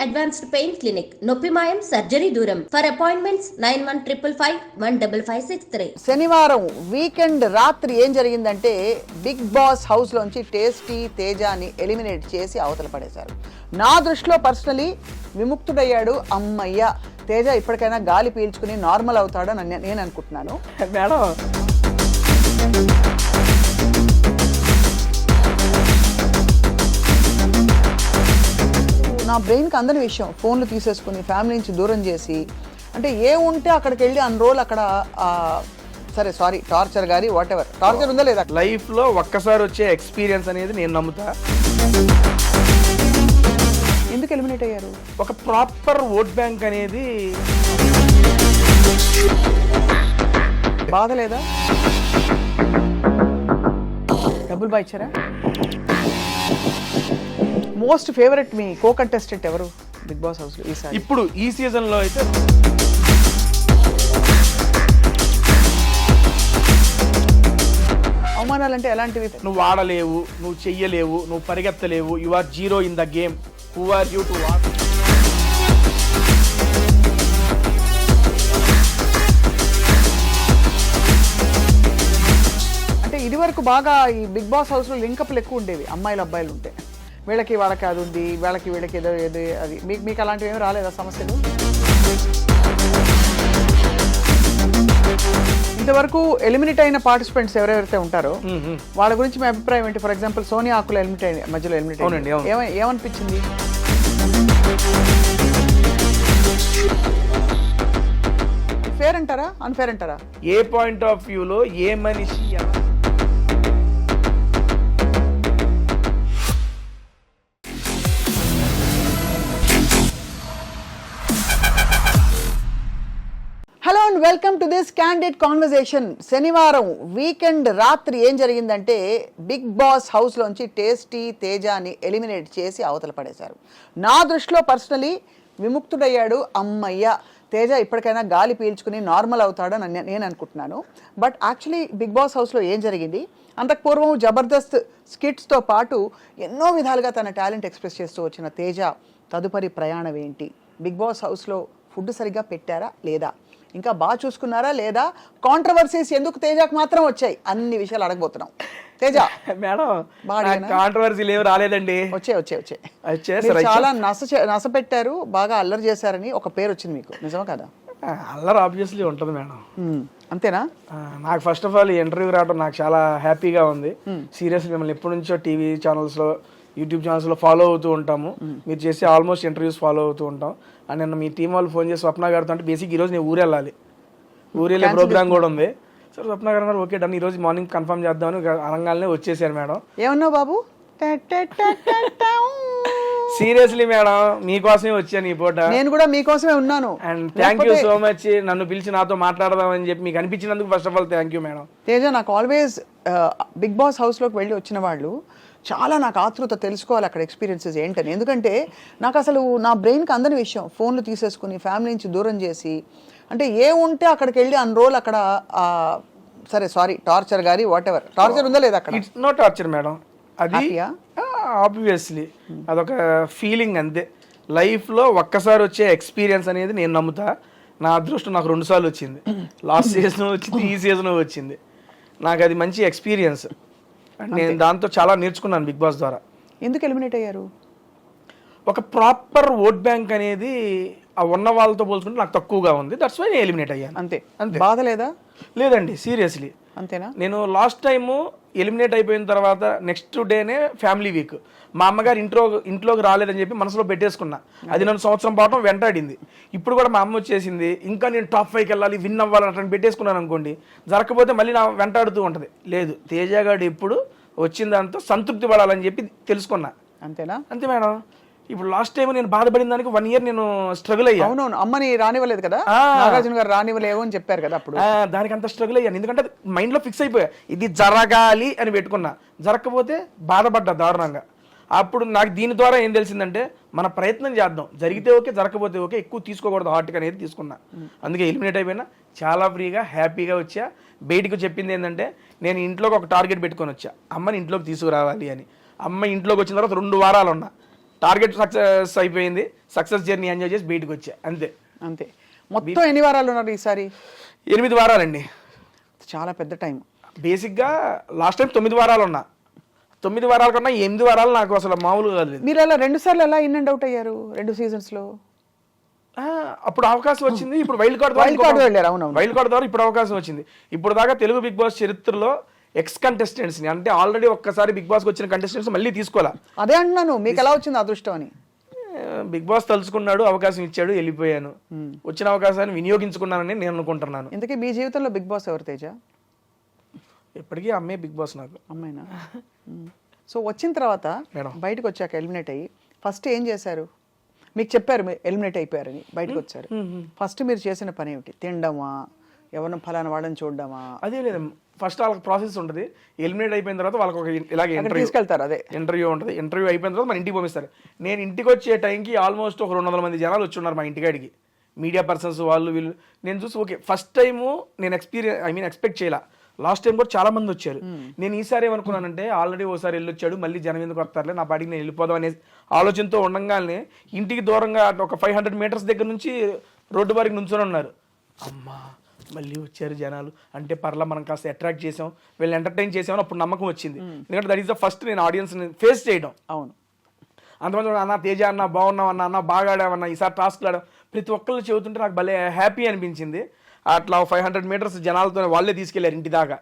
Advanced pain clinic నొప్పి మాయం surgery దూరం ఫర్ అపాయింట్మెంట్స్ 9155515563. శనివారం వీకెండ్ రాత్రి ఏం జరిగిందంటే బిగ్ బాస్ హౌస్ లోంచి టేస్టీ తేజాని ఎలిమినేట్ చేసి అవతల పడేశారు. నా దృష్టిలో పర్సనలీ విముక్తుడయ్యాడు. అమ్మయ్య, తేజ ఇప్పటికైనా గాలి పీల్చుకుని నార్మల్ అవుతాడని నేను అనుకుంటున్నాను. మేడం నా బ్రెయిన్కి అందని విషయం, ఫోన్లు తీసేసుకుని ఫ్యామిలీ నుంచి దూరం చేసి, అంటే ఏ ఉంటే అక్కడికి వెళ్ళి అన్ని రోజులు అక్కడ సరే సారీ టార్చర్ కానీ వాట్ ఎవర్ టార్చర్ ఉందా లేదా లైఫ్లో ఒక్కసారి వచ్చే ఎక్స్పీరియన్స్ అనేది నేను నమ్ముతా. ఎందుకు ఎలిమినేట్ అయ్యారు? ఒక ప్రాపర్ ఓట్ బ్యాంక్ అనేది బాధ లేదా? డబ్బులు బాగా ఇచ్చారా? మోస్ట్ ఫేవరెట్ మీ కో కంటెస్టెంట్ ఎవరు బిగ్ బాస్ హౌస్ లో ఈసారి? ఇప్పుడు ఈ సీజన్ లో అయితే అవమానాలంటే ఎలాంటివి? నువ్వు ఆడలేవు, నువ్వు చెయ్యలేవు, నువ్వు పరిగెత్తలేవు, you are zero in the game, who are you to watch. అంటే ఇది వరకు బాగా ఈ బిగ్ బాస్ హౌస్ లో లింకప్లు ఎక్కువ ఉండేవి, అమ్మాయిలు అబ్బాయిలు ఉంటే. వీళ్ళకి వాళ్ళకి అది ఉంది, వీళ్ళకి వీళ్ళకి ఏదో ఏదో అది. మీకు అలాంటివి ఏమి రాలేదా సమస్యలు? ఇంతవరకు ఎలిమినేట్ అయిన పార్టిసిపెంట్స్ ఎవరెవరైతే ఉంటారో వాళ్ళ గురించి మీ అభిప్రాయం ఏంటి? ఫర్ ఎగ్జాంపుల్ సోనియా ఆకుల మధ్యలో ఎలిమినేట్ ఏమనిపించింది? ఫేర్ అంటారా, అన్ఫేర్ అంటారా? ఏ పాయింట్ ఆఫ్ వ్యూలో ఏ మనిషి hello and welcome to this candid conversation. శనివారం వీకెండ్ రాత్రి ఏం జరిగిందంటే బిగ్ బాస్ హౌస్ లోంచి టేస్టీ తేజాని ఎలిమినేట్ చేసి అవతల పడేశారు. నా దృష్టిలో పర్సనలీ విముక్తుడయ్యాడు. అమ్మయ్య, తేజ ఇప్పటికైనా గాలి పీల్చుకుని నార్మల్ అవుతాడని నేను అనుకుంటున్నాను. బట్ యాక్చువల్లీ బిగ్ బాస్ హౌస్లో ఏం జరిగింది? అంతకు పూర్వం జబర్దస్త్ స్కిట్స్తో పాటు ఎన్నో విధాలుగా తన టాలెంట్ ఎక్స్ప్రెస్ చేస్తూ వచ్చిన తేజ తదుపరి ప్రయాణం ఏంటి? బిగ్ బాస్ హౌస్లో ఫుడ్ సరిగ్గా పెట్టారా లేదా? ఇంకా బాగా చూసుకున్నారా లేదా? కాంట్రవర్సీస్ ఎందుకు తేజకు మాత్రం వచ్చాయి? అన్ని విషయాలు అడగబోతున్నాం. తేజ మేడం కాంట్రవర్సీలు ఏమి రాలేదండి. వచ్చాయి చాలా నస పెట్టారు, బాగా అల్లరి చేశారని ఒక పేరు వచ్చింది మీకు, నిజమా కదా? అల్లరి ఆబ్వియస్లీ ఉంటుంది మేడం. అంతేనా? నాకు ఫస్ట్ ఆఫ్ ఆల్ ఈ ఇంటర్వ్యూ రావడం నాకు చాలా హ్యాపీగా ఉంది. సీరియస్లీ మిమ్మల్ని ఎప్పటి నుంచో టీవీ ఛానల్స్లో యూట్యూబ్ ఛానల్స్లో ఫాలో అవుతూ ఉంటాము. మీరు చేసే ఆల్మోస్ట్ ఇంటర్వ్యూస్ ఫాలో అవుతూ ఉంటాం. అండ్ నిన్న మీ టీం వాళ్ళు ఫోన్ చేసి స్వప్న గారితో అంటే బేసిక్ ఈరోజు నేను ఊరెళ్ళాలి, ఊరెళ్ళే ప్రోగ్రామ్ కూడా ఉంది. సార్ స్వప్న గారు అన్నారు ఓకే డన్, ఈరోజు మార్నింగ్ కన్ఫర్మ్ చేద్దామని అనగానే వచ్చేసారు మేడం. ఏమన్నావు బాబు? సీరియస్లీ మేడం మీకోసమే వచ్చాను ఈ పూట. నేను కూడా మీకోసమే ఉన్నాను. And thank you so much నన్ను పిలిచి నాతో మాట్లాడదామని చెప్పి మీకు అనిపించినందుకు first of all thank you madam. Teja, నాకు ఆల్వేస్ బిగ్ బాస్ హౌస్లోకి వెళ్ళి వచ్చిన వాళ్ళు చాలా నాకు ఆతృత తెలుసుకోవాలి అక్కడ ఎక్స్పీరియన్సెస్ ఏంటని. ఎందుకంటే నాకు అసలు నా బ్రెయిన్కి అందని విషయం, ఫోన్లు తీసేసుకుని ఫ్యామిలీ నుంచి దూరం చేసి, అంటే ఏ ఉంటే అక్కడికి వెళ్ళి అన్ని రోజులు అక్కడ సరే సారీ టార్చర్ కానీ వాట్ ఎవర్ టార్చర్ ఉందా లేదా అక్కడ? ఇట్స్ నో టార్చర్ మేడం, అది ఆబ్వియస్లీ అదొక ఫీలింగ్ అంతే. లైఫ్లో ఒక్కసారి వచ్చే ఎక్స్పీరియన్స్ అనేది నేను నమ్ముతా. నా అదృష్టం నాకు 2 సార్లు వచ్చింది. లాస్ట్ సీజన్ వచ్చింది, ఈ సీజన్ వచ్చింది. నాకు అది మంచి ఎక్స్పీరియన్స్. నేను దాంతో చాలా నేర్చుకున్నాను బిగ్ బాస్ ద్వారా. ఎందుకు ఎలిమినేట్ అయ్యారు? ఒక ప్రాపర్ ఓట్ బ్యాంక్ అనేది ఆ ఉన్న వాళ్ళతో పోల్చుకుంటే నాకు తక్కువగా ఉంది. దట్స్ వై నేను ఎలిమినేట్ అయ్యాను. అంతే. బాధ లేదా? లేదండి, సీరియస్లీ. అంతేనా? నేను లాస్ట్ టైము ఎలిమినేట్ అయిపోయిన తర్వాత నెక్స్ట్ డేనే ఫ్యామిలీ వీక్, మా అమ్మగారు ఇంట్లోకి రాలేదని చెప్పి మనసులో పెట్టేసుకున్నా. అది నన్ను సంవత్సరం పాటు వెంటాడింది. ఇప్పుడు కూడా మా అమ్మ వచ్చేసింది, ఇంకా నేను టాప్ 5కి వెళ్ళాలి, విన్ అవ్వాలి అట్లా పెట్టేసుకున్నాను అనుకోండి, జరగకపోతే మళ్ళీ నా వెంటాడుతూ ఉంటుంది. లేదు, తేజగాడు ఎప్పుడు వచ్చిన దాంతో సంతృప్తి పడాలని చెప్పి తెలుసుకున్నా. అంతేనా? అంతే మేడం. ఇప్పుడు లాస్ట్ టైం నేను బాధపడిన దానికి 1 year నేను స్ట్రగుల్ అయ్యాను. అవునవును, అమ్మని రానివ్వలేదు కదా, నాగార్జున గారు రానివ్వలేవు అని చెప్పారు కదా అప్పుడు. దానికి అంత స్ట్రగుల్ అయ్యాను, ఎందుకంటే మైండ్లో ఫిక్స్ అయిపోయా ఇది జరగాలి అని పెట్టుకున్నా. జరగకపోతే బాధపడ్డా దారుణంగా. అప్పుడు నాకు దీని ద్వారా ఏం తెలిసిందంటే మన ప్రయత్నం చేద్దాం, జరిగితే ఓకే, జరగకపోతే ఓకే, ఎక్కువ తీసుకోకూడదు హార్ట్గా అనేది తీసుకున్నా. అందుకే ఎలిమినేట్ అయిపోయినా చాలా ఫ్రీగా హ్యాపీగా వచ్చా. బయటకు చెప్పింది ఏంటంటే నేను ఇంట్లోకి ఒక టార్గెట్ పెట్టుకొని వచ్చా, అమ్మని ఇంట్లోకి తీసుకురావాలి అని. అమ్మ ఇంట్లోకి వచ్చిన తర్వాత 2 వారాలు ఉన్నా, టార్గెట్ సక్సెస్ అయిపోయింది, సక్సెస్ జర్నీ ఎంజాయ్ చేసి బయటకు వచ్చా అంతే. అంతే. మొత్తం ఎన్ని వారాలు ఉన్నారు ఈసారి? 8 వారాలండి. చాలా పెద్ద టైం. బేసిక్గా లాస్ట్ టైం 9 వారాలు ఉన్నా. 9 వారాల కన్నా 8 వారాలు నాకు అసలు మామూలుగా కాదు. మీరు అలా 2 సార్లు ఎలా ఇన్ అండ్ అవుట్ అయ్యారు 2 సీజన్స్లో? అప్పుడు అవకాశం వచ్చింది. ఇప్పుడు వైల్డ్ కార్డ్ వెళ్ళారు. అవును, వైల్డ్ కార్డ్ ద్వారా ఇప్పుడు అవకాశం వచ్చింది. ఇప్పుడు దాకా తెలుగు బిగ్ బాస్ చరిత్రలో ఎక్స్ కంటెస్టెంట్స్ ని, అంటే ఆల్రెడీ ఒక్కసారి బిగ్ బాస్కి వచ్చిన కంటెస్టెంట్స్ మళ్ళీ తీసుకోవాలా. అదే అంటున్నాను, మీకు ఎలా వచ్చింది అదృష్టం అని. బిగ్ బాస్ తలుచుకున్నాడు, అవకాశం ఇచ్చాడు, వెళ్ళిపోయాను. వచ్చిన అవకాశాన్ని వినియోగించుకున్నానని నేను అనుకుంటున్నాను. ఇంతకీ మీ జీవితంలో బిగ్ బాస్ ఎవరు తేజ? ఎప్పటికీ అమ్మే బిగ్ బాస్ నాకు. అమ్మాయినా? సో వచ్చిన తర్వాత బయటకు వచ్చాక ఎలిమినేట్ అయ్యి ఫస్ట్ ఏం చేశారు? మీకు చెప్పారు మీరు ఎలిమినేట్ అయిపోయారని, బయటకు వచ్చారు. ఫస్ట్ మీరు చేసిన పని ఏమిటి? తినడమా, ఎవరిని ఫలానా వాళ్ళని చూడడమా? అదే లేదు, ఫస్ట్ వాళ్ళకి ప్రాసెస్ ఉంటుంది. ఎలిమినేట్ అయిపోయిన తర్వాత వాళ్ళకి ఒక ఇలాగే తీసుకెళ్తారు. అదే ఇంటర్వ్యూ ఉంటుంది. ఇంటర్వ్యూ అయిపోయిన తర్వాత మన ఇంటికి పంపిస్తారు. నేను ఇంటికి వచ్చే టైంకి ఆల్మోస్ట్ ఒక 200 మంది జనాలు వచ్చి ఉన్నారు మా ఇంటికాడికి, మీడియా పర్సన్స్ వాళ్ళు వీళ్ళు. నేను చూసి ఓకే, ఫస్ట్ టైము నేను ఎక్స్పెక్ట్ చేయాల. లాస్ట్ టైం కూడా చాలా మంది వచ్చారు. నేను ఈసారి ఏమనుకున్నానంటే ఆల్రెడీ ఓసారి వెళ్ళొచ్చాడు, మళ్ళీ జనం ఎందుకు వస్తారులే, నా పాటికి నేను వెళ్ళిపోదాం అనే ఆలోచనతో ఉండగానే ఇంటికి దూరంగా ఒక 500 మీటర్స్ దగ్గర నుంచి రోడ్డు వారికి నుంచొని ఉన్నారు. అమ్మా మళ్ళీ వచ్చారు జనాలు అంటే పర్లా మనం కాస్త అట్రాక్ట్ చేసాం, వీళ్ళు ఎంటర్టైన్ చేసామని అప్పుడు నమ్మకం వచ్చింది. ఎందుకంటే దట్ ఈస్ ద ఫస్ట్ నేను ఆడియన్స్ని ఫేస్ చేయడం. అవును. అంతమంది అన్న తేజ అన్న బాగున్నావు అన్న బాగా ఆడామన్నా, ఈసారి టాస్క్లు ఆడాం, ప్రతి ఒక్కళ్ళు చెబుతుంటే నాకు భలే హ్యాపీ అనిపించింది. అట్లా 500 మీటర్స్ జనాలతో వాళ్ళే తీసుకెళ్లారు ఇంటి దాకా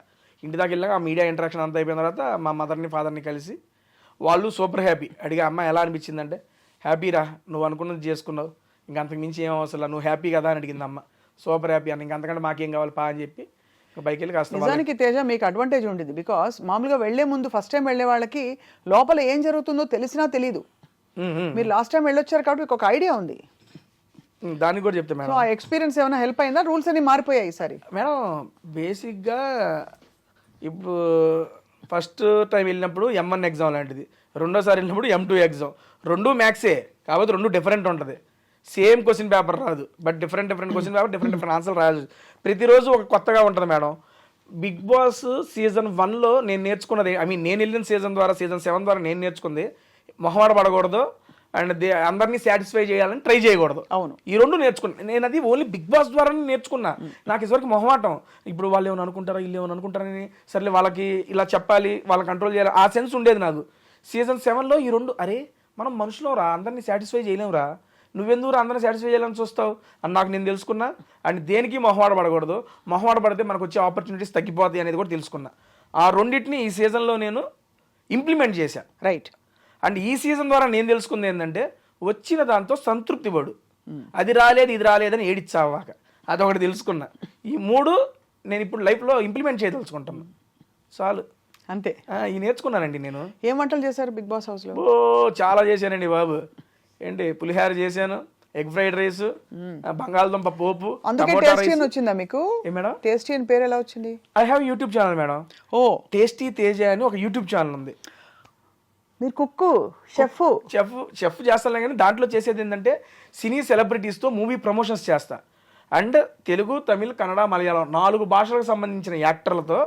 వెళ్ళాక ఆ మీడియా ఇంటరాక్షన్ అంతా అయిపోయిన తర్వాత మా మదర్ని ఫాదర్ని కలిసి వాళ్ళు సూపర్ హ్యాపీ. అడిగా అమ్మ ఎలా అనిపించిందంటే, హ్యాపీరా, నువ్వు అనుకున్నది చేసుకున్నావు, ఇంకంతకు మించి ఏం అవసరం, నువ్వు హ్యాపీ కదా అని అడిగింది అమ్మ. సూపర్ హ్యాపీ అన్న, ఇంకంతకంటే మాకేం కావాలి పా అని చెప్పి బైక్ వెళ్ళి కాస్త. నిజానికి తేజ మీకు అడ్వాంటేజ్ ఉండేది, బికాస్ మామూలుగా వెళ్లే ముందు ఫస్ట్ టైం వెళ్లే వాళ్ళకి లోపల ఏం జరుగుతుందో తెలిసినా తెలియదు. మీరు లాస్ట్ టైం వెళ్ళొచ్చారు కాబట్టి మీకు ఒక ఐడియా ఉంది. దానికి కూడా చెప్తా మేడం. ఆ ఎక్స్పీరియన్స్ ఏమైనా హెల్ప్ అయిందా? రూల్స్ అన్ని మారిపోయాయి ఈసారి మేడం. బేసిక్గా ఇప్పుడు ఫస్ట్ టైం వెళ్ళినప్పుడు M1 ఎగ్జామ్ లాంటిది, రెండోసారి వెళ్ళినప్పుడు M2 ఎగ్జామ్. 2 మ్యాథ్సే కాబట్టి 2 డిఫరెంట్ ఉంటుంది. సేమ్ క్వశ్చన్ పేపర్ రాదు, but different question paper, different answer రాదు. ప్రతిరోజు ఒక కొత్తగా ఉంటుంది మేడం. బిగ్ బాస్ సీజన్ 1లో నేను నేర్చుకున్నది, నేను వెళ్ళిన సీజన్ 7 ద్వారా నేను నేర్చుకుంది, మొహమాట పడకూడదు అండ్ అందరినీ సాటిస్ఫై చేయాలని ట్రై చేయకూడదు. అవును, ఈ 2 నేర్చుకున్నా నేను. అది ఓన్లీ బిగ్ బాస్ ద్వారానే నేర్చుకున్నా. నాకు ఇదివరకు మొహమాటం, ఇప్పుడు వాళ్ళు ఏమైనా అనుకుంటారా, వీళ్ళు ఏమైనా అనుకుంటారని, సర్లే వాళ్ళకి ఇలా చెప్పాలి, వాళ్ళని కంట్రోల్ చేయాలి, ఆ సెన్స్ ఉండేది నాకు. సీజన్ 7లో ఈ 2 అరే మనం మనుషులం రా, అందరినీ సాటిస్ఫై చేయలేమురా, నువ్వెందుకు అందరినీ సాటిస్ఫై చేయాలని చూస్తావు అని నాకు నేను తెలుసుకున్నా. అండ్ దేనికి మొహమాట పడకూడదు, మొహమాట పడితే మనకు వచ్చే ఆపర్చునిటీస్ తగ్గిపోతాయి అనేది కూడా తెలుసుకున్నా. ఆ రెండింటిని ఈ సీజన్లో నేను ఇంప్లిమెంట్ చేశాను. రైట్. అండ్ ఈ సీజన్ ద్వారా నేను తెలుసుకుంది ఏంటంటే, వచ్చిన దాంతో సంతృప్తి పడు, అది రాలేదు ఇది రాలేదని ఏడిచ్చావాక, అదొకటి తెలుసుకున్నా. ఈ 3 నేను ఇప్పుడు లైఫ్లో ఇంప్లిమెంట్ చేయదలుచుకుంటున్నాను. చాలు, అంతే. ఈ నేర్చుకున్నానండి నేను. ఏం వంటలు చేశారు బిగ్ బాస్ హౌస్లో? చాలా చేశానండి బాబు. ఏంటి, పులిహార చేశాను, ఎగ్ ఫ్రైడ్ రైస్, బంగాళదుంప పోపు. అందుకే టేస్టీ అని వచ్చిందా మీకు? మేడం టేస్టీ అని పేరు ఎలా వచ్చింది? I have YouTube channel madam. Tasty Teja అని ఒక యూట్యూబ్ ఛానల్ ఉంది. మీరు కుక్కు, చెఫ్ చేస్తాను కానీ దాంట్లో చేసేది ఏంటంటే సినీ సెలబ్రిటీస్తో మూవీ ప్రమోషన్స్ చేస్తా. అండ్ తెలుగు, తమిళ్, కన్నడ, మలయాళం 4 భాషలకు సంబంధించిన యాక్టర్లతో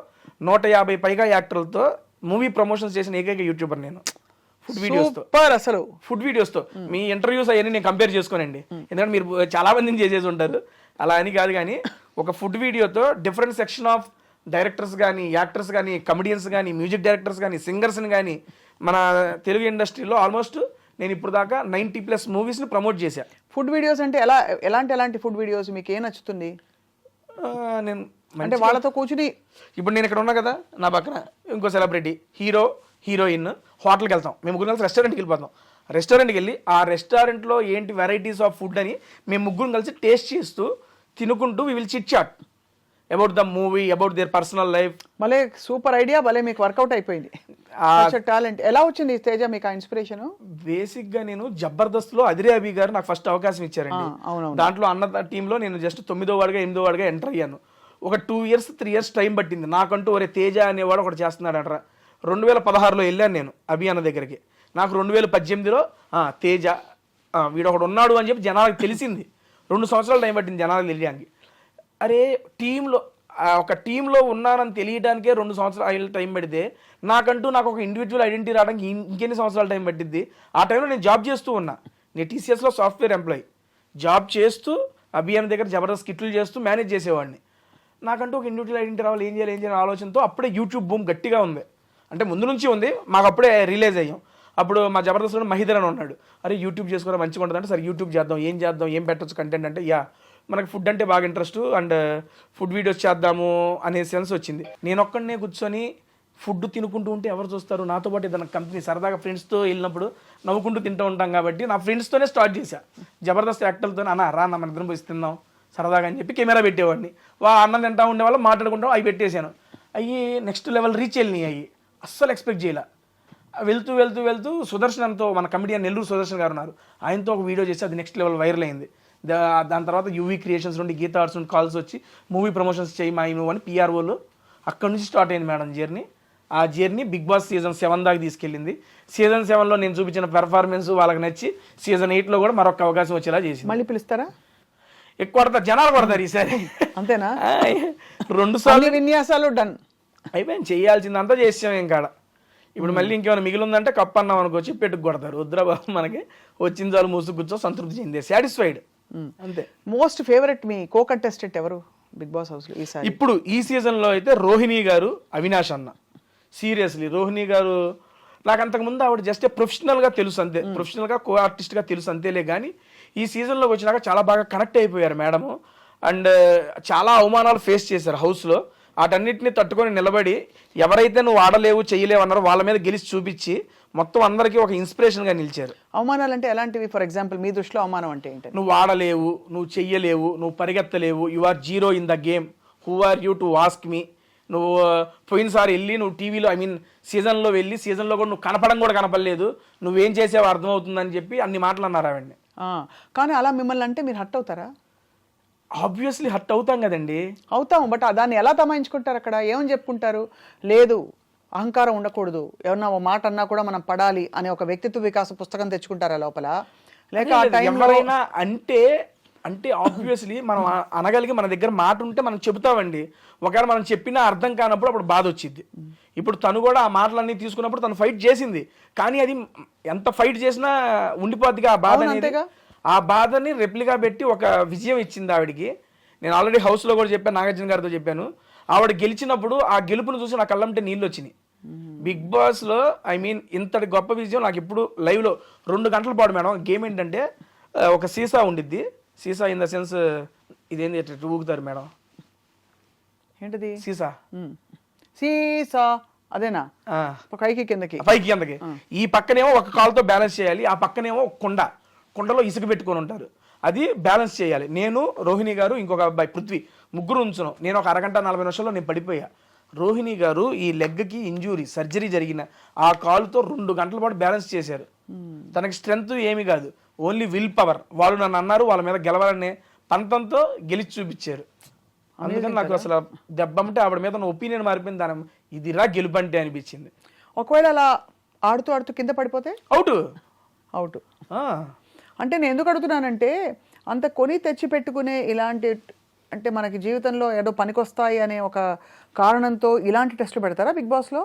150 పైగా యాక్టర్లతో మూవీ ప్రమోషన్స్ చేసిన ఏకైక యూట్యూబర్ నేను. ఫుడ్ వీడియోస్తో మీ ఇంటర్వ్యూస్ అవన్నీ నేను కంపేర్ చేసుకోనండి, ఎందుకంటే మీరు చాలా మందిని చేసేసి ఉంటారు. అలా అని కాదు, కానీ ఒక ఫుడ్ వీడియోతో డిఫరెంట్ సెక్షన్ ఆఫ్ డైరెక్టర్స్ కానీ, యాక్టర్స్ కానీ, కమెడియన్స్ కానీ, మ్యూజిక్ డైరెక్టర్స్ కానీ, సింగర్స్ని కానీ మన తెలుగు ఇండస్ట్రీలో ఆల్మోస్ట్ నేను ఇప్పుడు దాకా 90+ మూవీస్ని ప్రమోట్ చేశాను. ఫుడ్ వీడియోస్ అంటే ఎలాంటి ఫుడ్ వీడియోస్ మీకు ఏం నచ్చుతుంది? నేను అంటే వాళ్ళతో కూర్చుని, ఇప్పుడు నేను ఇక్కడ ఉన్నా కదా, నా పక్కన ఇంకో సెలబ్రిటీ, హీరో, హీరోయిన్, హోటల్కి వెళ్తాం, మేము ముగ్గురు కలిసి రెస్టారెంట్కి వెళ్ళిపోతాం. రెస్టారెంట్కి వెళ్ళి ఆ రెస్టారెంట్లో ఏంటి వెరైటీస్ ఆఫ్ ఫుడ్ అని మేము ముగ్గురు కలిసి టేస్ట్ చేస్తూ తినుకుంటూ we will chit chat about the movie, about their personal life. భలే సూపర్ ఐడియా, భలే మీకు వర్కౌట్ అయిపోయింది. టాలెంట్ ఎలా వచ్చింది తేజ మీకు ఆ ఇన్స్పిరేషన్? బేసిక్గా నేను జబర్దస్త్లో అదిరే అభి గారు నాకు ఫస్ట్ అవకాశం ఇచ్చారండి. దాంట్లో అన్న టీంలో నేను జస్ట్ 9వ వాడిగా 8వ వాడిగా ఎంటర్ అయ్యాను. ఒక 2 years 3 years టైం పట్టింది నాకంటూ. ఒరే తేజ అనేవాడు ఒకటి చేస్తున్నాడు అంటారా. 2016లో వెళ్ళాను నేను అభి అన్న దగ్గరికి. నాకు 2018లో తేజ వీడు ఒకడు ఉన్నాడు అని చెప్పి జనాలకు తెలిసింది. 2 సంవత్సరాలు టైం పట్టింది జనాలకు తెలియడానికి. అరే టీంలో ఒక టీంలో ఉన్నానని తెలియడానికే 2 సంవత్సరాలు టైం పడితే నాకు ఒక ఇండివిజువల్ ఐడెంటిటీ రావడానికి ఇంకెన్ని సంవత్సరాలు టైం పట్టిద్ది. ఆ టైంలో నేను జాబ్ చేస్తూ ఉన్నా. నేను టీసీఎస్లో సాఫ్ట్వేర్ ఎంప్లాయీ జాబ్ చేస్తూ అభియాన్ దగ్గర జబర్దస్త్ కిట్లు చేస్తూ మేనేజ్ చేసేవాడిని. నాకంటూ ఒక ఇండివిజువల్ ఐడెంటిటీ రావాలి, ఏం చేయాలి ఆలోచనతో అప్పుడే యూట్యూబ్ బూమ్ గట్టిగా ఉంది. అంటే ముందు నుంచి ఉంది, మాకు అప్పుడే రిలీజ్ అయ్యాం. అప్పుడు మా జబర్దస్త్లో మహిధర్ అని ఉన్నాడు, అరే యూట్యూబ్ చేసుకోవడం మంచిగా ఉంటుంది అంటే, సరే యూట్యూబ్ చేద్దాం, ఏం పెట్టచ్చు కంటెంట్ అంటే, మనకి ఫుడ్ అంటే బాగా ఇంట్రెస్ట్ అండ్ ఫుడ్ వీడియోస్ చేద్దాము అనే సెన్స్ వచ్చింది. నేను ఒక్కడనే కూర్చొని ఫుడ్ తినుకుంటూ ఉంటే ఎవరు చూస్తారు, నాతో పాటు ఏదైనా కంపెనీ సరదాగా ఫ్రెండ్స్తో వెళ్ళినప్పుడు నవ్వుకుంటూ తింటూ ఉంటాం కాబట్టి నా ఫ్రెండ్స్తోనే స్టార్ట్ చేశా. జబర్దస్త్ యాక్టర్లతో రా మన ఇద్దరం పోయి తిందాం సరదాగా అని చెప్పి కెమెరా పెట్టేవాడిని. అన్నం తింటా ఉండేవాళ్ళు, మాట్లాడుకుంటాం, అవి పెట్టేశాను. అవి నెక్స్ట్ లెవెల్ రీచ్ వెళ్ళినాయి. అవి అస్సలు ఎక్స్పెక్ట్ చేయలే. వెళ్తూ సుదర్శన్తో, మన కమిడియన్ నెల్లూరు సుదర్శన్ గారు ఉన్నారు, ఆయనతో ఒక వీడియో చేసి అది నెక్స్ట్ లెవెల్ వైరల్ అయింది. దాని తర్వాత యూవీ క్రియేషన్స్ నుండి గీతా ఆర్ట్స్ నుండి కాల్స్ వచ్చి మూవీ ప్రమోషన్స్ చేయి మా నువ్వు అని పిఆర్ఓలు. అక్కడ నుంచి స్టార్ట్ అయింది మేడం జర్నీ. ఆ జర్నీ బిగ్ బాస్ సీజన్ 7 దాకా తీసుకెళ్ళింది. సీజన్ 7లో నేను చూపించిన పెర్ఫార్మెన్స్ వాళ్ళకి నచ్చి సీజన్ 8లో కూడా మరొక అవకాశం వచ్చేలా చేసింది. మళ్ళీ పిలుస్తారా? ఎక్కువ కొడతారు, జనాలు కొడతారు ఈసారి. అంతేనా? 2 సార్లు విన్యాసాలు డన్ అయిపోయింది, చేయాల్సిందంతా చేసాం. ఇంకా ఇప్పుడు మళ్ళీ ఇంకేమైనా మిగిలిందంటే కప్ అన్నాం అనుకోవచ్చు, పెట్టుకు కొడతారు. వద్దురాబాబు మనకి వచ్చిన చాలు మూసు కూర్చో సంతృప్తి చెందే, సాటిస్ఫైడ్ అంతే. మోస్ట్ ఫేవరెట్ మీ కో కంటెస్టెంట్ ఎవరు బిగ్ బాస్ హౌస్ లో ఈసారి? ఇప్పుడు ఈ సీజన్లో అయితే రోహిణి గారు, అవినాష్ అన్న. సీరియస్లీ రోహిణి గారు నాకు అంతకుముందు ఆవిడ జస్ట్ ప్రొఫెషనల్గా తెలుసు అంతే, ప్రొఫెషనల్గా కో ఆర్టిస్ట్గా తెలుసు అంతేలే. కానీ ఈ సీజన్లోకి వచ్చినాక చాలా బాగా కనెక్ట్ అయిపోయారు మేడము. అండ్ చాలా అవమానాలు ఫేస్ చేశారు హౌస్లో. వాటన్నిటిని తట్టుకొని నిలబడి ఎవరైతే నువ్వు ఆడలేవు చెయ్యలేవు అన్నారో వాళ్ళ మీద గెలిచి చూపించి మొత్తం అందరికీ ఒక ఇన్స్పిరేషన్గా నిలిచారు. అవమానాలు అంటే ఎలాంటివి? ఫర్ ఎగ్జాంపుల్ మీ దృష్టిలో అవమానం అంటే ఏంటి? నువ్వు ఆడలేవు, నువ్వు చెయ్యలేవు, నువ్వు పరిగెత్తలేవు, you are zero in the game, who are you to ask me. నువ్వు పోయినసారి వెళ్ళి నువ్వు టీవీలో సీజన్లో వెళ్ళి సీజన్లో కూడా నువ్వు కనపడం కూడా కనపడలేదు, నువ్వేం చేసావో అర్థమవుతుందని చెప్పి అన్ని మాటలు అన్నారు ఆవిడ్ని. కానీ అలా మిమ్మల్ని అంటే మీరు హర్ట్ అవుతారా? ఆబ్వియస్లీ హర్ట్ అవుతాం కదండి. అవుతాం, బట్ దాన్ని ఎలా తమాయించుకుంటారు? అక్కడ ఏమని చెప్పుకుంటారు? లేదు అహంకారం ఉండకూడదు, ఎవరన్నా ఒక మాట అన్నా కూడా మనం పడాలి అనే ఒక వ్యక్తిత్వ వికాస పుస్తకం తెచ్చుకుంటారా లోపల? లేక ఆ టైంలో ఎవరైనా అంటే ఆబ్వియస్లీ మనం అనగలిగి మన దగ్గర మాట ఉంటే మనం చెబుతామండి. ఒకవేళ మనం చెప్పినా అర్థం కానప్పుడు అప్పుడు బాధ వచ్చింది. ఇప్పుడు తను కూడా ఆ మాటలన్నీ తీసుకున్నప్పుడు తను ఫైట్ చేసింది, కానీ అది ఎంత ఫైట్ చేసినా ఉండిపోద్దిగా ఆ బాధ అనేది. ఆ బాధని రెప్లిగా పెట్టి ఒక విజయం ఇచ్చింది ఆవిడికి. నేను ఆల్రెడీ హౌస్లో కూడా చెప్పాను, నాగార్జున గారితో చెప్పాను. ఆవిడ గెలిచినప్పుడు ఆ గెలుపును చూసి నా కళ్ళంటే నీళ్ళు వచ్చినాయి. బిగ్ బాస్లో ఇంతటి గొప్ప విజయం నాకు ఇప్పుడు లైవ్లో 2 గంటల పాటు మేడం. గేమ్ ఏంటంటే ఒక సీసా ఉండిద్ది, సీసా ఇన్ ద సెన్స్ ఇదేంటి ఎట్లా ఊగుతారు మేడం, ఏంటిది సీసా? సీసా అదేనా? పైకి కిందకి ఈ పక్కనేమో ఒక కాలుతో బ్యాలెన్స్ చేయాలి, ఆ పక్కనేమో కుండలో ఇసుక పెట్టుకొని ఉంటారు, అది బ్యాలెన్స్ చేయాలి. నేను, రోహిణి గారు, ఇంకొక అబ్బాయి పృథ్వీ, ముగ్గురు ఉంచున్నాం. నేను ఒక అరగంట 40 నిమిషాల్లో నేను పడిపోయా. రోహిణి గారు ఈ లెగ్కి ఇంజూరీ సర్జరీ జరిగిన ఆ కాలుతో 2 గంటల పాటు బ్యాలెన్స్ చేశారు. తనకి స్ట్రెంగ్త్ ఏమీ కాదు, ఓన్లీ విల్ పవర్. వాళ్ళు నన్ను అన్నారు వాళ్ళ మీద గెలవాలనే పంతంతో గెలిచి చూపించారు. అందుకని నాకు అసలు దెబ్బంటే ఆవిడ మీద నా ఒపీనియన్ మారిపోయింది. దాని ఇదిరా గెలుపంటే అనిపించింది. ఒకవేళ అలా ఆడుతూ కింద పడిపోతే అవుట్. అంటే నేను ఎందుకు అడుగుతున్నానంటే, అంత కొని తెచ్చి పెట్టుకునే ఇలాంటి, అంటే మనకి జీవితంలో ఏదో పనికొస్తాయి అనే ఒక కారణంతో ఇలాంటి టెస్టులు పెడతారా బిగ్ బాస్లో?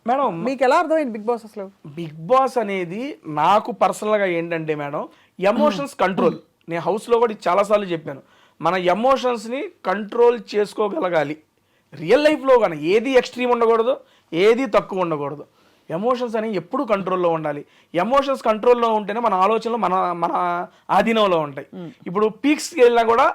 మేడం మీకు ఎలా అర్థమైంది బిగ్ బాస్ అసలు? బిగ్ బాస్ అనేది నాకు పర్సనల్గా ఏంటంటే మేడం, ఎమోషన్స్ కంట్రోల్. నేను హౌస్లో కూడా చాలాసార్లు చెప్పాను, మన ఎమోషన్స్ని కంట్రోల్ చేసుకోగలగాలి. రియల్ లైఫ్లో కానీ ఏది ఎక్స్ట్రీమ్ ఉండకూడదు, ఏది తక్కువ ఉండకూడదు. ఎమోషన్స్ అనేవి ఎప్పుడు కంట్రోల్లో ఉండాలి. ఎమోషన్స్ కంట్రోల్లో ఉంటేనే మన ఆలోచనలు మన ఆధీనంలో ఉంటాయి. ఇప్పుడు పీక్స్కి వెళ్ళినా కూడా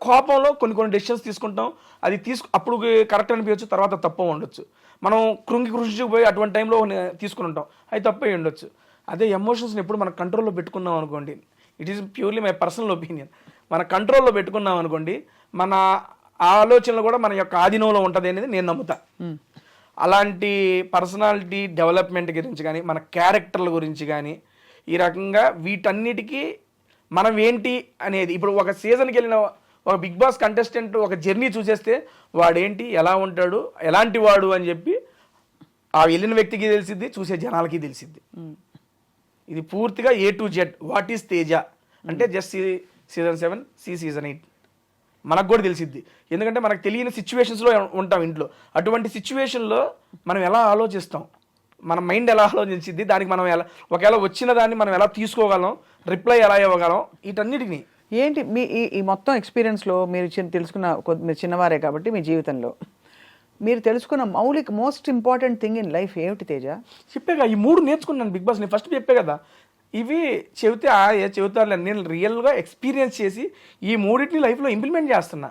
కోపంలో కొన్ని డెసిషన్స్ తీసుకుంటాం, అది అప్పుడు కరెక్ట్ అనిపించచ్చు, తర్వాత తప్పు ఉండొచ్చు. మనం కృంగిపోయి అటువంటి టైంలో తీసుకుని ఉంటాం, అది తప్పే ఉండొచ్చు. అదే ఎమోషన్స్ని ఎప్పుడు మన కంట్రోల్లో పెట్టుకున్నాం అనుకోండి, it is purely my personal opinion, మన కంట్రోల్లో పెట్టుకున్నాం అనుకోండి, మన ఆలోచనలు కూడా మన యొక్క ఆధీనంలో ఉంటుంది అనేది నేను నమ్ముతా. అలాంటి పర్సనాలిటీ డెవలప్మెంట్ గురించి కానీ, మన క్యారెక్టర్ల గురించి కానీ, ఈ రకంగా వీటన్నిటికీ మనం ఏంటి అనేది, ఇప్పుడు ఒక సీజన్కి వెళ్ళిన ఒక బిగ్ బాస్ కంటెస్టెంట్ ఒక జర్నీ చూసేస్తే వాడేంటి, ఎలా ఉంటాడు, ఎలాంటి వాడు అని చెప్పి ఆ వెళ్ళిన వ్యక్తికి తెలిసిద్ది, చూసే జనాలకి తెలిసిద్ది. ఇది పూర్తిగా A to Z. What is Teja అంటే జస్ట్ సీజన్ 7, సీజన్ 8 మనకు కూడా తెలిసిద్ది. ఎందుకంటే మనకు తెలియని సిచ్యువేషన్స్లో ఉంటాం ఇంట్లో. అటువంటి సిచ్యువేషన్లో మనం ఎలా ఆలోచిస్తాం, మన మైండ్ ఎలా ఆలోచించిద్ది, దానికి మనం ఎలా ఒకవేళ వచ్చిన దాన్ని మనం ఎలా తీసుకోగలం, రిప్లై ఎలా ఇవ్వగలం, వీటన్నిటిని. ఏంటి మీ ఈ మొత్తం ఎక్స్పీరియన్స్లో మీరు తెలుసుకున్న మీరు చిన్నవారే కాబట్టి మీ జీవితంలో మీరు తెలుసుకున్న most important thing in life ఏమిటి తేజ? చెప్పాగా ఈ 3 నేర్చుకున్నాను బిగ్ బాస్. నేను ఫస్ట్ చెప్పే కదా, ఇవి చెబితే చెబుతారులే, నేను రియల్గా ఎక్స్పీరియన్స్ చేసి ఈ 3టిని లైఫ్లో ఇంప్లిమెంట్ చేస్తున్నా.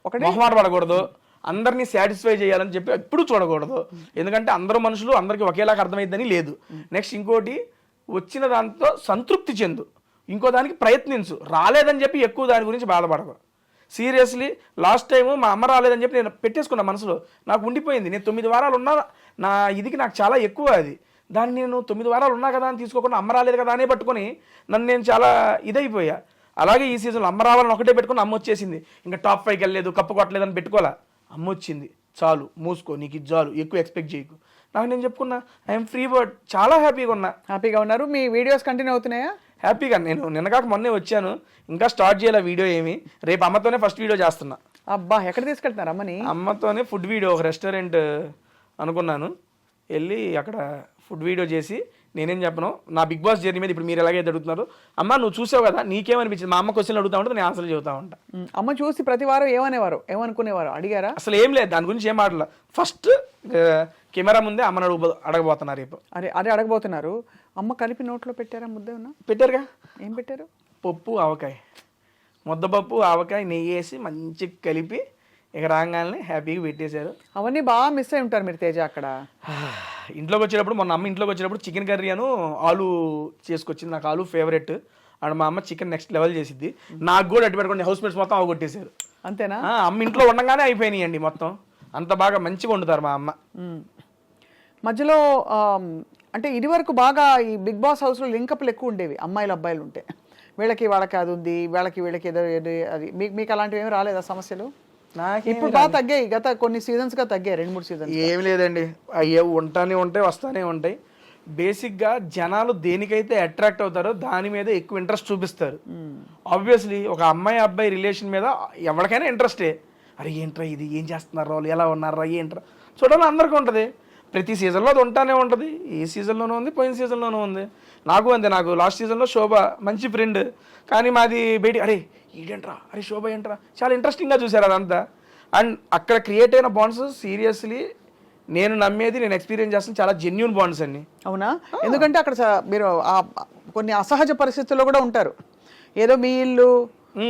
ఒకటి మొహమాట పడకూడదు, అందరినీ సాటిస్ఫై చేయాలని చెప్పి ఎప్పుడు చూడకూడదు. ఎందుకంటే అందరూ మనుషులు, అందరికీ ఒకేలాగా అర్థమైద్దని లేదు. నెక్స్ట్ ఇంకోటి, వచ్చిన దాంతో సంతృప్తి చెందు, ఇంకో దానికి ప్రయత్నించు. రాలేదని చెప్పి ఎక్కువ దాని గురించి బాధపడకు. సీరియస్లీ లాస్ట్ టైము మా అమ్మ రాలేదని చెప్పి నేను పెట్టేసుకున్నా మనసులో, నాకు ఉండిపోయింది. నేను 9 వారాలు ఉన్నా, నా ఇదికి నాకు చాలా ఎక్కువ అది. దాన్ని నేను 9 వారాలు ఉన్నా కదా అని తీసుకోకుండా అమ్మ రాలేదు కదా అనే పట్టుకొని నన్ను నేను చాలా ఇదైపోయా. అలాగే ఈ సీజన్లో అమ్మ రావాలని ఒకటే పెట్టుకుని అమ్మ వచ్చేసింది. ఇంకా టాప్ 5కి వెళ్ళలేదు, కప్పు కొట్టలేదు అని పెట్టుకోవాలా. అమ్మ వచ్చింది, చాలు మూసుకో, నీకు ఇది చాలు, ఎక్కువ ఎక్స్పెక్ట్ చేయకు. నాకు నేను చెప్పుకున్నా, ఐఎమ్ ఫ్రీ బర్డ్, చాలా హ్యాపీగా ఉన్నా. హ్యాపీగా ఉన్నారు? మీ వీడియోస్ కంటిన్యూ అవుతున్నాయా? హ్యాపీగా. నేను నిన్నగాక మొన్నే వచ్చాను, ఇంకా స్టార్ట్ చేయాలి వీడియో ఏమి. రేపు అమ్మతోనే ఫస్ట్ వీడియో చేస్తున్నా. అబ్బా, ఎక్కడ తీసుకెళ్తున్నారు అమ్మని? అమ్మతోనే ఫుడ్ వీడియో, ఒక రెస్టారెంట్ అనుకున్నాను, వెళ్ళి అక్కడ ఫుడ్ వీడియో చేసి నేనేం చెప్పను, నా బిగ్ బాస్ జర్నీ మీద ఇప్పుడు మీరు ఎలాగైతే అడుగుతున్నారు, అమ్మ నువ్వు చూసావు కదా నీకేమనిపించింది, మా అమ్మ క్వశ్చన్లు అడుగుతా ఉంటే నేను ఆన్సర్లు చెబుతా ఉంటా. అమ్మ చూసి ప్రతి వారం ఏమనేవారు, ఏమనుకునేవారు, అడిగారా? అసలు ఏం లేదు, దాని గురించి ఏం మాటల. ఫస్ట్ కెమెరా ముందే అమ్మని అడగబోతున్నారు రేపు. అదే అడగబోతున్నారు. అమ్మ కలిపి నోట్లో పెట్టారా ముద్ద? పెట్టారుగా. ఏం పెట్టారు? పప్పు ఆవకాయ, ముద్దపప్పు ఆవకాయ నెయ్యి వేసి మంచిగా కలిపి ఇక రాగానే హ్యాపీగా పెట్టేశారు. అవన్నీ బాగా మిస్ అయి ఉంటారు మీరు తేజ అక్కడ. ఇంట్లోకి వచ్చేటప్పుడు, మొన్న అమ్మ ఇంట్లోకి వచ్చేటప్పుడు చికెన్ కర్రీ అను ఆలు చేసుకొచ్చింది. నాకు ఆలు ఫేవరెట్. అండ్ మా అమ్మ చికెన్ నెక్స్ట్ లెవెల్ చేసిద్ది. నాకు కూడా అటు పెట్టుకోండి, హౌస్ మేట్స్ మొత్తం అవగొట్టేశారు. అంతేనా? అమ్మ ఇంట్లో ఉండగానే అయిపోయినాయి అండి మొత్తం. అంత బాగా మంచిగా వండుతారు మా అమ్మ. మధ్యలో అంటే ఇది వరకు బాగా ఈ బిగ్ బాస్ హౌస్లో లింకప్లు ఎక్కువ ఉండేవి, అమ్మాయిలు అబ్బాయిలు ఉంటే. వీళ్ళకి వాళ్ళకి అది ఉంది, వీళ్ళకి ఏదో అది. మీకు అలాంటివి ఏమి రాలేదా సమస్యలు? ఇప్పుడు బాగా తగ్గాయి, గత కొన్ని సీజన్స్గా తగ్గాయి, 2-3 సీజన్స్. ఏమి లేదండి, అయ్యే ఉంటానే ఉంటాయి, వస్తానే ఉంటాయి. బేసిక్గా జనాలు దేనికైతే అట్రాక్ట్ అవుతారో దాని మీద ఎక్కువ ఇంట్రెస్ట్ చూపిస్తారు. ఆబ్వియస్లీ ఒక అమ్మాయి అబ్బాయి రిలేషన్ మీద ఎవరికైనా ఇంట్రెస్టే. అరే ఏంట్రా ఇది, ఏం చేస్తున్నారు వాళ్ళు, ఎలా ఉన్నారా, ఏంట్రా చూడాలి అందరికీ ఉంటుంది. ప్రతి సీజన్లో అది ఉంటానే ఉంటుంది. ఈ సీజన్లోనూ ఉంది, పోయిన సీజన్లోనూ ఉంది. నాకు అంతే. నాకు లాస్ట్ సీజన్లో శోభ మంచి ఫ్రెండ్, కానీ మాది బయట అరే ఏంట్రా, అరే శోభ ఏంట్రా, చాలా ఇంట్రెస్టింగ్గా చూశారు అదంతా. అండ్ అక్కడ క్రియేట్ అయిన బాండ్స్ సీరియస్లీ నేను నమ్మేది, నేను ఎక్స్పీరియన్స్ చేస్తాను, చాలా జెన్యూన్ బాండ్స్ అన్ని. అవునా? ఎందుకంటే అక్కడ మీరు కొన్ని అసహజ పరిస్థితుల్లో కూడా ఉంటారు. ఏదో మీ ఇల్లు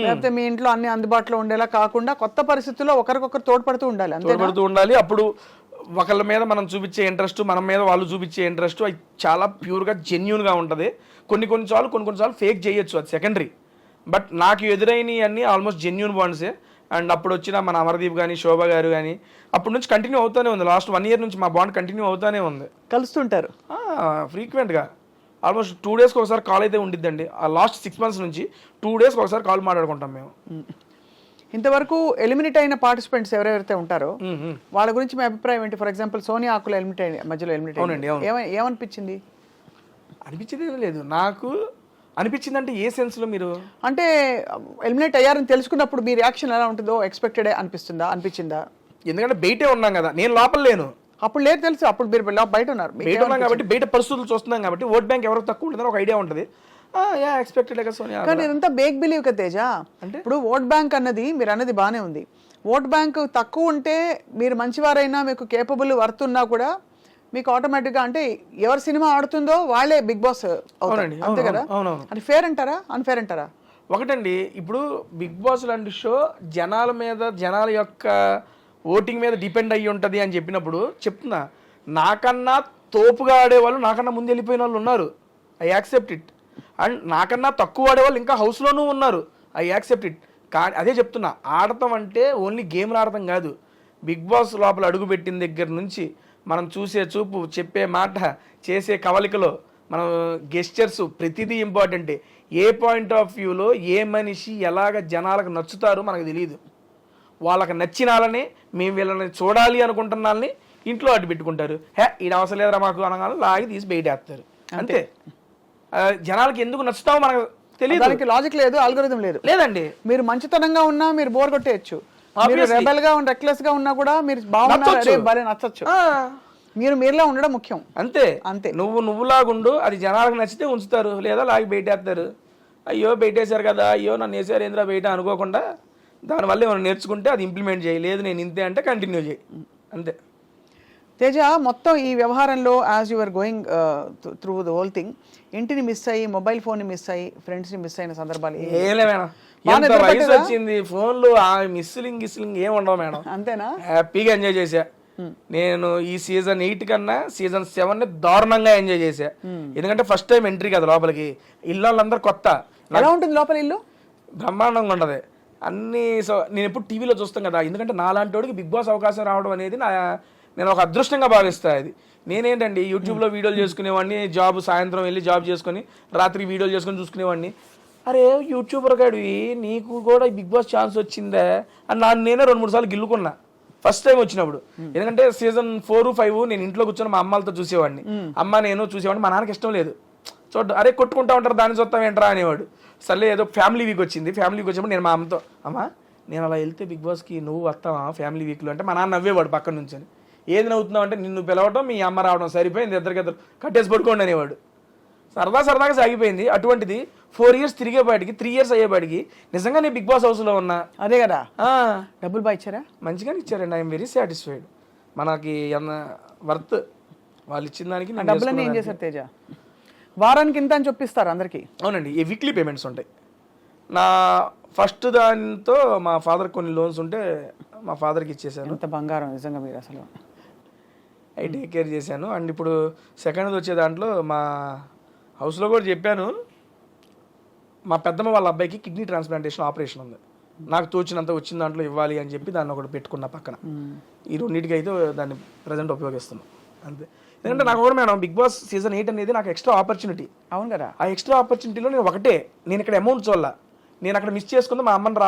లేకపోతే మీ ఇంట్లో అన్ని అందుబాటులో ఉండేలా కాకుండా కొత్త పరిస్థితుల్లో ఒకరికొకరు తోడ్పడుతూ ఉండాలి. అప్పుడు ఒకళ్ళ మీద మనం చూపించే ఇంట్రెస్ట్, మన మీద వాళ్ళు చూపించే ఇంట్రెస్ట్, అది చాలా ప్యూర్గా జెన్యూన్గా ఉంటుంది. కొన్నిసార్లు ఫేక్ చేయొచ్చు, అది సెకండరీ. బట్ నాకు ఎదురైనవి అన్నీ ఆల్మోస్ట్ జెన్యూన్ బాండ్సే. అండ్ అప్పుడు వచ్చిన మన అమర్దీప్ కానీ శోభ గారు కానీ అప్పటి నుంచి కంటిన్యూ అవుతూనే ఉంది. లాస్ట్ 1 year నుంచి మా బాండ్ కంటిన్యూ అవుతూనే ఉంది. కలుస్తుంటారు ఫ్రీక్వెంట్గా. ఆల్మోస్ట్ 2 daysకి ఒకసారి కాల్ అయితే ఉండిద్దండి. ఆ లాస్ట్ 6 months నుంచి 2 daysకి ఒకసారి కాల్ మాట్లాడుకుంటాం మేము. ఇంతవరకు ఎలిమినేట్ అయిన పార్టిసిపెంట్స్ ఎవరెవరైతే ఉంటారో వాళ్ళ గురించి మీ అభిప్రాయం ఏంటి? ఫర్ ఎగ్జాంపుల్ సోనియా ఆకుల మధ్యలో ఎలిమినేట్ ఏమనిపించింది? అనిపించింది ఏం లేదు నాకు. అనిపించింది అంటే ఏ సెన్స్లో? మీరు అంటే ఎలిమినేట్ అయ్యారని తెలుసుకున్నప్పుడు మీ రియాక్షన్ ఎలా ఉంటుందో ఎక్స్పెక్టెడ్ అనిపించిందా? ఎందుకంటే బయటే ఉన్నాం కదా, నేను లోపల లేను. అప్పుడు లేదు తెలుసు, అప్పుడు మీరు బయట ఉన్నారు. బయట ఉన్నాం కాబట్టి బయట పరిస్థితులు చూస్తున్నాం కాబట్టి ఓట్ బ్యాంక్ ఎవరికి తక్కువ ఉంటుందని ఒక ఐడియా ఉంటుంది. ఎక్స్పెక్టెడ్ కదా సోనియా. కానీ ఇదంతా మేక్ బిలీవ్ కదా తేజ. అంటే ఇప్పుడు ఓట్ బ్యాంక్ అన్నది మీరు అన్నది బాగానే ఉంది. ఓట్ బ్యాంక్ తక్కువ ఉంటే మీరు మంచివారైనా, మీకు కేపబుల్ వర్త్ ఉన్నా కూడా మీకు ఆటోమేటిక్గా అంటే ఎవరు సినిమా ఆడుతుందో వాళ్ళే బిగ్ బాస్ అవునండి. అంతే కదా? అది ఫేర్ అంటారా, అన్ఫేర్ అంటారా? ఒకటండి, ఇప్పుడు బిగ్ బాస్ లాంటి షో జనాల మీద, జనాల యొక్క ఓటింగ్ మీద డిపెండ్ అయ్యి ఉంటుంది అని చెప్పినప్పుడు చెప్తున్నా, నాకన్నా తోపుగా ఆడేవాళ్ళు నాకన్నా ముందు వెళ్ళిపోయిన వాళ్ళు ఉన్నారు. I accept it. అండ్ నాకన్నా తక్కువ ఆడేవాళ్ళు ఇంకా హౌస్లోనూ ఉన్నారు. I accept it. కానీ అదే చెప్తున్నా, ఆడటం అంటే ఓన్లీ గేమ్లు ఆడటం కాదు. బిగ్ బాస్ లోపల అడుగుపెట్టిన దగ్గర నుంచి మనం చూసే చూపు, చెప్పే మాట, చేసే కవలికలో మనం గెస్చర్స్ ప్రతిదీ ఇంపార్టెంటే. ఏ పాయింట్ ఆఫ్ వ్యూలో ఏ మనిషి ఎలాగ జనాలకు నచ్చుతారో మనకు తెలియదు. వాళ్ళకి నచ్చినాలని, మేము వీళ్ళని చూడాలి అనుకుంటున్నాళ్ళని ఇంట్లో అడ్డు పెట్టుకుంటారు. ఇది అవసరం లేదురా మాకు అనగానే లాగి తీసి బయట వేస్తారు. అంతే. జనాలకి ఎందుకు నచ్చుతామో మనకు తెలీదు. దానికి లాజిక్ లేదు, ఆల్గోరిథం లేదు. లేదండి. మీరు మంచితనంగా ఉన్నా మీరు బోర్ కొట్టేయచ్చు, మీరు Obviously. రెబల్ గా రెక్లెస్ గా ఉన్నా కూడా మీరు బాగున్నారు, నచ్చొచ్చు. అరే భలే నచ్చచ్చు. ఆ, మీరులా ఉండడం ముఖ్యం. అంతే అంతే. నువ్వులాగుండు, అది జనాలకు నచ్చితే ఉంచుతారు, లేదా లాగి బయటేస్తారు. అయ్యో బయటేశారు కదా, అయ్యో నన్ను వేసారు ఏంద్రా బయట అనుకోకుండా దానివల్ల ఏమైనా నేర్చుకుంటే అది ఇంప్లిమెంట్ చేయి, లేదు నేను ఇంతే అంటే కంటిన్యూ చేయి, అంతే. తేజ, మొత్తం ఈ వ్యవహారంలో as your going through the whole thing, ఇంటిని మిస్ అయ్యి, మొబైల్ ఫోన్ ని మిస్ అయ్యి, ఫ్రెండ్స్ ని మిస్ అయిన సందర్భాలు ఏలే మేడం, బాగా ఎంత నిద్ర వయసు పట్టేదా? వచ్చింది, ఫోన్లు ఆ మిస్లింగ్ ఏం ఉండవు మేడం. అంతేనా? హ్యాపీగా ఎంజాయ్ చేశా. నేను ఈ సీజన్ 8 కన్నా సీజన్ 7 దారుణంగా ఎంజాయ్ చేశా. ఎందుకంటే ఫస్ట్ టైం ఎంట్రీ కదా లోపలికి, ఇల్లు వాళ్ళందరూ కొత్త, ఎలా ఉంటుంది లోపల ఇల్లు? బ్రహ్మాండంగా ఉండదు అన్ని. సో నేను ఎప్పుడు టీవీలో చూస్తాం కదా, ఎందుకంటే నాలాంటి వాడికి బిగ్ బాస్ అవకాశం రావడం అనేది నేను ఒక అదృష్టంగా భావిస్తాను. అది నేనేంటండి యూట్యూబ్లో వీడియోలు చేసుకునేవాడిని, జాబ్ సాయంత్రం వెళ్ళి జాబ్ చేసుకుని రాత్రి వీడియోలు చేసుకుని చూసుకునేవాడిని. అరే యూట్యూబర్ గాడివి, నీకు కూడా బిగ్ బాస్ ఛాన్స్ వచ్చిందా అని నేనే 2-3 సార్లు గిల్లుకున్నా ఫస్ట్ టైం వచ్చినప్పుడు. ఎందుకంటే సీజన్ 4, 5 నేను ఇంట్లో కూర్చొని మా అమ్మాలతో చూసేవాడిని, అమ్మ నేను చూసేవాడిని. మా నాన్నకి ఇష్టం లేదు, చూడ అరే కొట్టుకుంటా ఉంటారు దాన్ని చూస్తాం ఏంట్రా అనేవాడు. సర్లే ఏదో ఫ్యామిలీ వీక్ వచ్చింది, ఫ్యామిలీ వీక్ వచ్చినప్పుడు నేను మా అమ్మతో, అమ్మ నేను అలా వెళ్తే బిగ్ బాస్కి నువ్వు వస్తావా ఫ్యామిలీ వీక్లో అంటే, మా నాన్న నవ్వేవాడు పక్కన నుంచి. ఏది నవ్వుతున్నావు అంటే, నిన్ను పిలవడం మీ అమ్మ రావడం సరిపోయింది, ఇద్దరికిద్దరు కట్టేసి పడుకోండి అనేవాడు. సరదాగా సాగిపోయింది. అటువంటిది 4 ఇయర్స్ తిరిగేపాటికి, 3 ఇయర్స్ అయ్యేపాటికి నిజంగా నేను బిగ్ బాస్ హౌస్లో ఉన్నా. అదే కదా, డబ్బులు బాగా ఇచ్చారా? మంచిగానే ఇచ్చారండి, ఐఎమ్ వెరీ సాటిస్ఫైడ్. మనకి వర్త్ వాళ్ళు ఇచ్చిన దానికి. డబ్బులన్నీ ఏం చేశారు తేజ? వారానికి ఇంత అని చెప్పిస్తారు అందరికి? అవునండి, ఈ వీక్లీ పేమెంట్స్ ఉంటాయి. నా ఫస్ట్ దానితో మా ఫాదర్ కొన్ని లోన్స్ ఉంటే మా ఫాదర్కి ఇచ్చేసాను. ఎంత బంగారం నిజంగా మీరు అసలు. అవి టేక్ కేర్ చేశాను. అండ్ ఇప్పుడు సెకండ్ వచ్చే దాంట్లో మా హౌస్లో కూడా చెప్పాను, మా పెద్దమ్మ వాళ్ళ అబ్బాయికి కిడ్నీ ట్రాన్స్ప్లాంటేషన్ ఆపరేషన్ ఉంది, నాకు తోచినంత వచ్చిన దాంట్లో ఇవ్వాలి అని చెప్పి దాన్ని ఒకటి పెట్టుకున్న పక్కన. ఈ రెండింటికి అయితే దాన్ని ప్రజెంట్ ఉపయోగిస్తున్నాం అంతే. ఎందుకంటే నాకు కూడా మేడం బిగ్ బాస్ సీజన్ 8 అనేది నాకు ఎక్స్ట్రా ఆపర్చునిటీ. అవును కదా. ఆ ఎక్స్ట్రా ఆపర్చునిటీలో నేను ఇక్కడ అమౌంట్ చూడాల, నేను అక్కడ మిస్ చేసుకుందా మా అమ్మని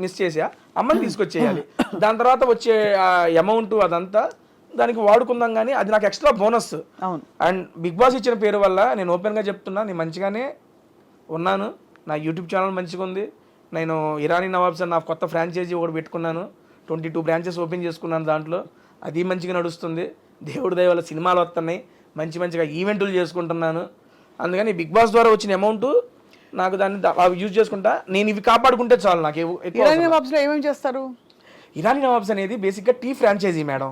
మిస్ చేసా, అమ్మని తీసుకొచ్చేయాలి. దాని తర్వాత వచ్చే అమౌంట్ అదంతా దానికి వాడుకుందాం, కానీ అది నాకు ఎక్స్ట్రా బోనస్. అవును. అండ్ బిగ్ బాస్ ఇచ్చిన పేరు వల్ల నేను ఓపెన్గా చెప్తున్నా, నేను మంచిగానే ఉన్నాను. నా యూట్యూబ్ ఛానల్ మంచిగా ఉంది. నేను ఇరానీ నవాబ్స్ అని నా కొత్త ఫ్రాంచైజీ ఒకటి పెట్టుకున్నాను, 22 బ్రాంచెస్ ఓపెన్ చేసుకున్నాను, దాంట్లో అది మంచిగా నడుస్తుంది. దేవుడి దయ వల్ల సినిమాలు వస్తున్నాయి, మంచిగా ఈవెంట్లు చేసుకుంటున్నాను. అందుకని బిగ్ బాస్ ద్వారా వచ్చిన అమౌంట్ నాకు దాన్ని యూజ్ చేసుకుంటా. నేను ఇవి కాపాడుకుంటే చాలు నాకు. ఇరానీ నవాబ్స్ లో ఏమేమి చేస్తారు? ఇరానీ నవాబ్స్ అనేది బేసిక్గా tea franchise madam.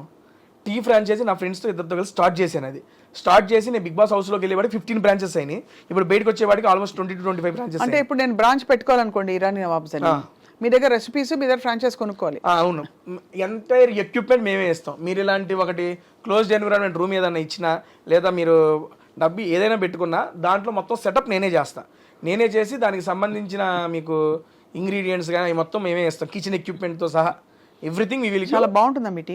Tea franchise నా ఫ్రెండ్స్తో ఇద్దరితో కలిసి స్టార్ట్ చేశాను. అది స్టార్ట్ చేసి నేను బిగ్ బాస్ హౌస్లోకి వెళ్ళేవాడికి 15 బ్రాంచెస్ అయినాయి. ఇప్పుడు బయటకు వచ్చేవాడికి ఆల్మోస్ట్ 20-25 బ్రాంచెస్. అంటే ఇప్పుడు నేను బ్రాంచ్ పెట్టుకోవాలనుకోండి ఇరానీ నవాబ్స్ అని, మీ దగ్గర రెసిపీస్, మీ దగ్గర ఫ్రాంచైజ్ కొనుక్కోవాలి. అవును, ఎంటైర్ ఎక్విప్మెంట్ మేమే ఇస్తాం. మీరు ఇలాంటి ఒకటి క్లోజ్డ్ ఎన్విరాన్మెంట్ రూమ్ ఏదైనా ఇచ్చినా, లేదా మీరు డబ్బు ఏదైనా పెట్టుకున్నా, దాంట్లో మొత్తం సెటప్ నేనే చేస్తా. నేనే చేసి దానికి సంబంధించిన మీకు ఇంగ్రీడియంట్స్ కానీ మొత్తం మేమే ఇస్తాం, కిచెన్ ఎక్విప్మెంట్తో సహా ఎవ్రీథింగ్. చాలా బాగుంటుందా మీ టీం?